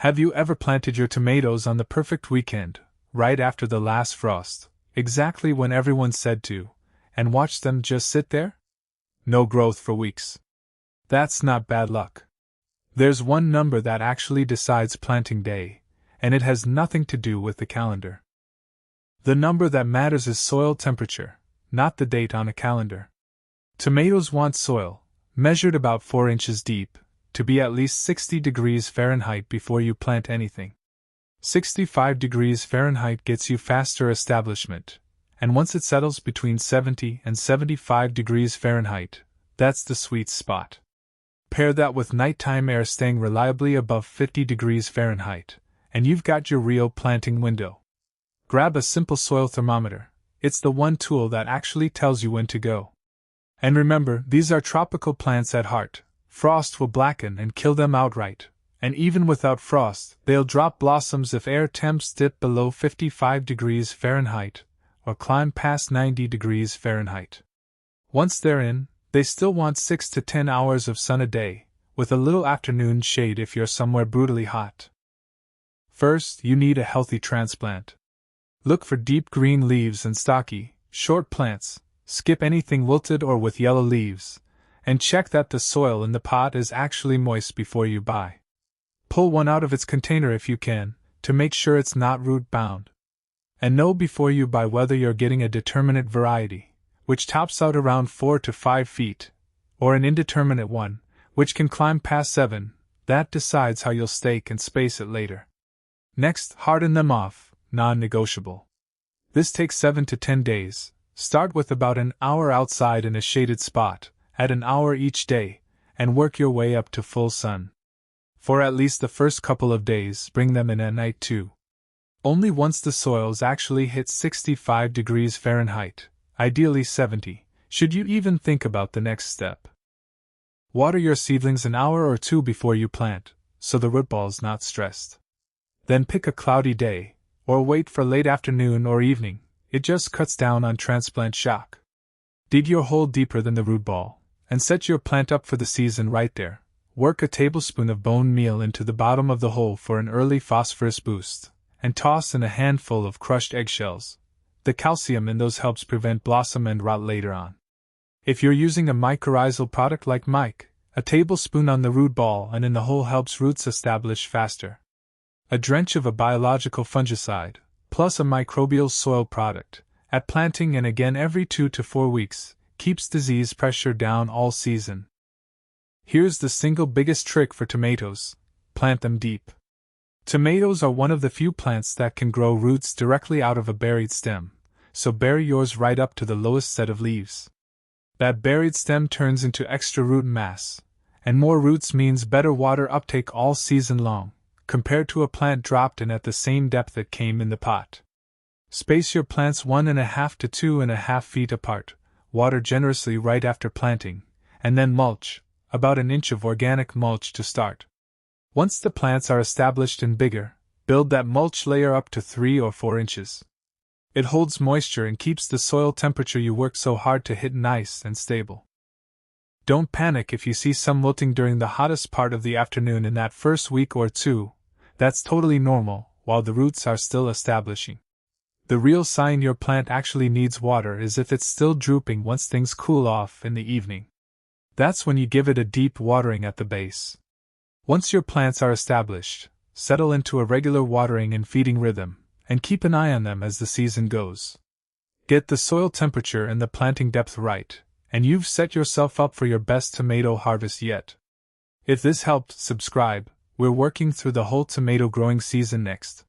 Have you ever planted your tomatoes on the perfect weekend, right after the last frost, exactly when everyone said to, and watched them just sit there? No growth for weeks. That's not bad luck. There's one number that actually decides planting day, and it has nothing to do with the calendar. The number that matters is soil temperature, not the date on a calendar. Tomatoes want soil, measured about 4 inches deep, to be at least 60 degrees Fahrenheit before you plant anything. 65 degrees Fahrenheit gets you faster establishment, and once it settles between 70 and 75 degrees Fahrenheit, that's the sweet spot. Pair that with nighttime air staying reliably above 50 degrees Fahrenheit, and you've got your real planting window. Grab a simple soil thermometer. It's the one tool that actually tells you when to go. And remember, these are tropical plants at heart. Frost will blacken and kill them outright, and even without frost, they'll drop blossoms if air temps dip below 55 degrees Fahrenheit or climb past 90 degrees Fahrenheit. Once they're in, they still want 6 to 10 hours of sun a day, with a little afternoon shade if you're somewhere brutally hot. First, you need a healthy transplant. Look for deep green leaves and stocky, short plants. Skip anything wilted or with yellow leaves, and check that the soil in the pot is actually moist before you buy. Pull one out of its container if you can, to make sure it's not root-bound. And know before you buy whether you're getting a determinate variety, which tops out around 4 to 5 feet, or an indeterminate one, which can climb past 7, that decides how you'll stake and space it later. Next, harden them off, non-negotiable. This takes 7 to 10 days. Start with about an hour outside in a shaded spot, at an hour each day, and work your way up to full sun. For at least the first couple of days, bring them in at night too. Only once the soils actually hit 65 degrees Fahrenheit, ideally 70, should you even think about the next step. Water your seedlings an hour or two before you plant, so the root ball's not stressed. Then pick a cloudy day, or wait for late afternoon or evening. It just cuts down on transplant shock. Dig your hole deeper than the root ball, and set your plant up for the season right there. Work a tablespoon of bone meal into the bottom of the hole for an early phosphorus boost, and toss in a handful of crushed eggshells. The calcium in those helps prevent blossom and rot later on. If you're using a mycorrhizal product like Mike, a tablespoon on the root ball and in the hole helps roots establish faster. A drench of a biological fungicide, plus a microbial soil product, at planting and again every 2 to 4 weeks, keeps disease pressure down all season. Here's the single biggest trick for tomatoes: plant them deep. Tomatoes are one of the few plants that can grow roots directly out of a buried stem, so bury yours right up to the lowest set of leaves. That buried stem turns into extra root mass, and more roots means better water uptake all season long, compared to a plant dropped in at the same depth it came in the pot. Space your plants 1.5 to 2.5 feet apart, water generously right after planting, and then mulch, about an inch of organic mulch to start. Once the plants are established and bigger, build that mulch layer up to 3 or 4 inches. It holds moisture and keeps the soil temperature you work so hard to hit nice and stable. Don't panic if you see some wilting during the hottest part of the afternoon in that first week or two. That's totally normal, while the roots are still establishing. The real sign your plant actually needs water is if it's still drooping once things cool off in the evening. That's when you give it a deep watering at the base. Once your plants are established, settle into a regular watering and feeding rhythm, and keep an eye on them as the season goes. Get the soil temperature and the planting depth right, and you've set yourself up for your best tomato harvest yet. If this helped, subscribe. We're working through the whole tomato growing season next.